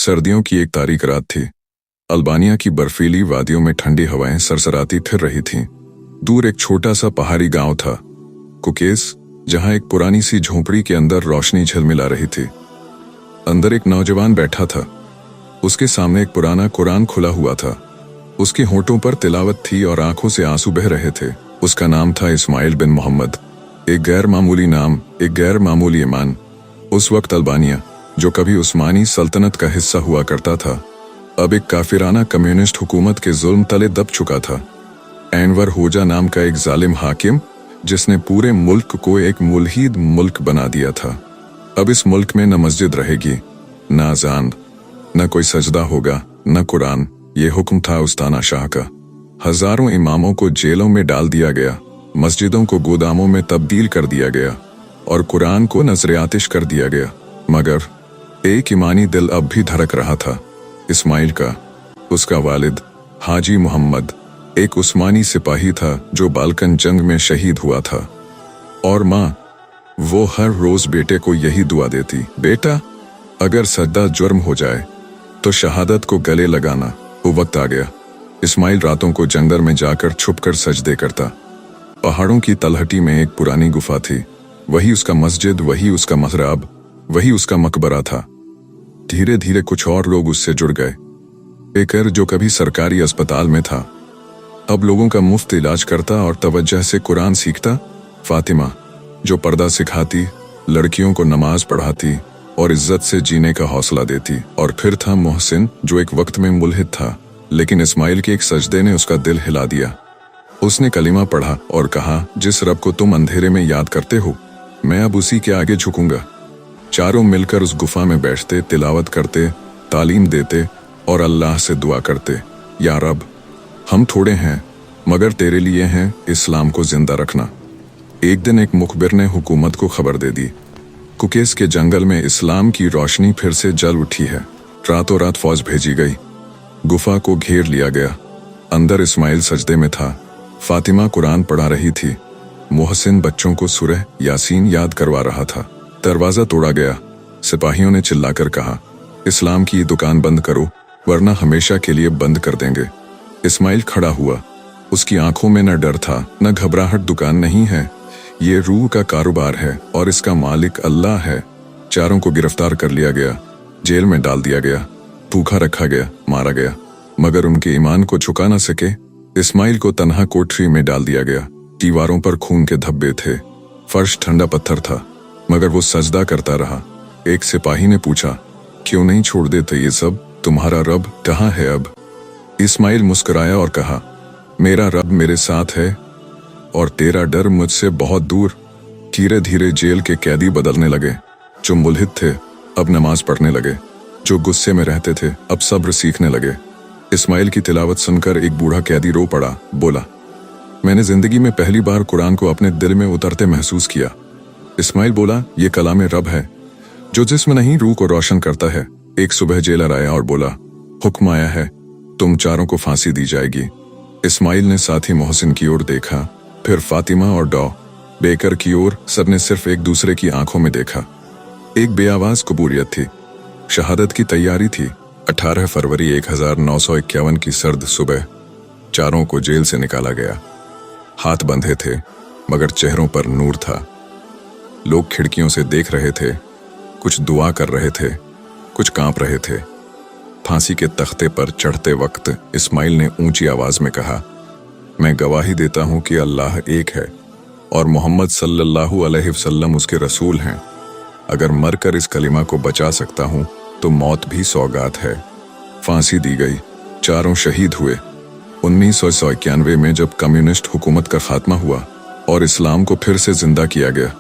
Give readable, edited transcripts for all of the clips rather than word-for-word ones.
सर्दियों की एक तारीख रात थी। अल्बानिया की बर्फीली वादियों में ठंडी हवाएं सरसराती फिर रही थीं। दूर एक छोटा सा पहाड़ी गांव था, कुकेस, जहां एक पुरानी सी झोंपड़ी के अंदर रोशनी झिलमिला रही थी। अंदर एक नौजवान बैठा था। उसके सामने एक पुराना कुरान खुला हुआ था। उसके होंठों पर तिलावत थी और आंखों से आंसू बह रहे थे। उसका नाम था इस्माइल बिन मोहम्मद। एक गैर मामूली नाम, एक गैर मामूली ईमान। उस वक्त अल्बानिया, जो कभी उस्मानी सल्तनत का हिस्सा हुआ करता था, अब एक काफिराना कम्युनिस्ट हुकूमत के जुल्म तले दब चुका था। एनवर होजा नाम का एक जालिम हाकिम, जिसने पूरे मुल्क को एक मुल्हीद मुल्क बना दिया था। अब इस मुल्क में न मस्जिद रहेगी, न अजान, न कोई सजदा होगा, न कुरान। ये हुक्म था उस्ताना शाह का। हजारों इमामों को जेलों में डाल दिया गया, मस्जिदों को गोदामों में तब्दील कर दिया गया और कुरान को नजर आतिश कर दिया गया। मगर एक ईमानी दिल अब भी धड़क रहा था, इस्माइल का। उसका वालिद हाजी मोहम्मद एक उस्मानी सिपाही था जो बाल्कन जंग में शहीद हुआ था। और माँ, वो हर रोज बेटे को यही दुआ देती, बेटा अगर सजदा जुर्म हो जाए तो शहादत को गले लगाना। वो वक्त आ गया। इस्माइल रातों को जंगल में जाकर छुपकर सजदे करता। पहाड़ों की तलहटी में एक पुरानी गुफा थी। वही उसका मस्जिद, वही उसका महराब, वही उसका मकबरा था। धीरे धीरे कुछ और लोग उससे जुड़ गए। बेकर, जो कभी सरकारी अस्पताल में था, अब लोगों का मुफ्त इलाज करता और तवज्जह से कुरान सीखता। फातिमा, जो पर्दा सिखाती, लड़कियों को नमाज पढ़ाती और इज्जत से जीने का हौसला देती। और फिर था मोहसिन, जो एक वक्त में मुल्हिद था, लेकिन इस्माइल के एक सजदे ने उसका दिल हिला दिया। उसने कलीमा पढ़ा और कहा, जिस रब को तुम अंधेरे में याद करते हो, मैं अब उसी के आगे झुकूंगा। चारों मिलकर उस गुफा में बैठते, तिलावत करते, तालीम देते और अल्लाह से दुआ करते, या रब, हम थोड़े हैं मगर तेरे लिए हैं इस्लाम को जिंदा रखना। एक दिन एक मुखबिर ने हुकूमत को खबर दे दी, कुकेस के जंगल में इस्लाम की रोशनी फिर से जल उठी है। रातों रात फौज भेजी गई। गुफा को घेर लिया गया। अंदर इस्माइल सजदे में था। फातिमा कुरान पढ़ा रही थी। मोहसिन बच्चों को सूरह यासीन याद करवा रहा था। दरवाजा तोड़ा गया। सिपाहियों ने चिल्लाकर कहा, इस्लाम की दुकान बंद करो वरना हमेशा के लिए बंद कर देंगे। इस्माइल खड़ा हुआ। उसकी आंखों में न डर था न घबराहट। दुकान नहीं है, ये रूह का कारोबार है और इसका मालिक अल्लाह है। चारों को गिरफ्तार कर लिया गया, जेल में डाल दिया गया, भूखा रखा गया, मारा गया। मगर उनके ईमान को झुका न सके। इस्माइल को तन्हा कोठरी में डाल दिया गया। दीवारों पर खून के धब्बे थे। फर्श ठंडा पत्थर था, मगर वो सजदा करता रहा। एक सिपाही ने पूछा, क्यों नहीं छोड़ देते ये सब? तुम्हारा रब कहाँ है अब? इस्माइल मुस्कुराया और कहा, मेरा रब मेरे साथ है और तेरा डर मुझसे बहुत दूर। धीरे धीरे जेल के कैदी बदलने लगे। जो मुल्हिद थे अब नमाज पढ़ने लगे, जो गुस्से में रहते थे अब सब्र सीखने लगे। इस्माइल की तिलावत सुनकर एक बूढ़ा कैदी रो पड़ा। बोला, मैंने जिंदगी में पहली बार कुरान को अपने दिल में उतरते महसूस किया। इस्माइल बोला, ये कलाम रब है जो जिस्म नहीं रूह को रोशन करता है। एक सुबह जेलर आया और बोला, हुक्म आया है, तुम चारों को फांसी दी जाएगी। इस्माइल ने साथी मोहसिन की ओर देखा, फिर फातिमा और बेकर की ओर। सबने सिर्फ एक दूसरे की आंखों में देखा। एक बेआवाज कबूलियत थी। शहादत की तैयारी थी। 18 फरवरी 1951 की सर्द सुबह चारों को जेल से निकाला गया। हाथ बंधे थे मगर चेहरों पर नूर था। लोग खिड़कियों से देख रहे थे, कुछ दुआ कर रहे थे, कुछ कांप रहे थे। फांसी के तख्ते पर चढ़ते वक्त इस्माइल ने ऊंची आवाज में कहा, मैं गवाही देता हूं कि अल्लाह एक है और मोहम्मद सल्लल्लाहु अलैहि वसल्लम उसके रसूल हैं। अगर मरकर इस कलिमा को बचा सकता हूं तो मौत भी सौगात है। फांसी दी गई। चारों शहीद हुए। 1991 में जब कम्युनिस्ट हुकूमत का खात्मा हुआ और इस्लाम को फिर से जिंदा किया गया,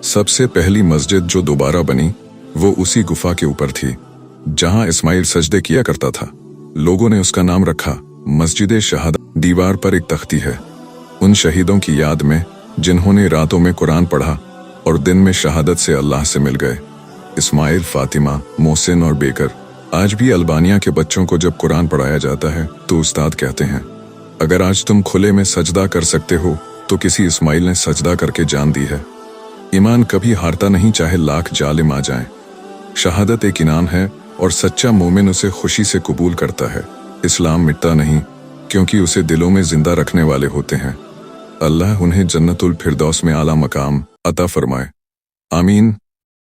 सबसे पहली मस्जिद जो दोबारा बनी वो उसी गुफा के ऊपर थी जहां इस्माइल सजदे किया करता था। लोगों ने उसका नाम रखा मस्जिद शहादत। दीवार पर एक तख्ती है उन शहीदों की याद में जिन्होंने रातों में कुरान पढ़ा और दिन में शहादत से अल्लाह से मिल गए। इस्माइल, फातिमा, मोहसिन और बेकर। आज भी अल्बानिया के बच्चों को जब कुरान पढ़ाया जाता है तो उस्ताद कहते हैं, अगर आज तुम खुले में सजदा कर सकते हो तो किसी इस्माइल ने सजदा करके जान दी है। ईमान कभी हारता नहीं, चाहे लाख जालिम आ जाएं। शहादत एक इनाम है और सच्चा मोमिन उसे खुशी से कबूल करता है। इस्लाम मिटता नहीं क्योंकि उसे दिलों में जिंदा रखने वाले होते हैं। अल्लाह उन्हें जन्नतुल फिरदौस में आला मकाम अता फरमाए। आमीन।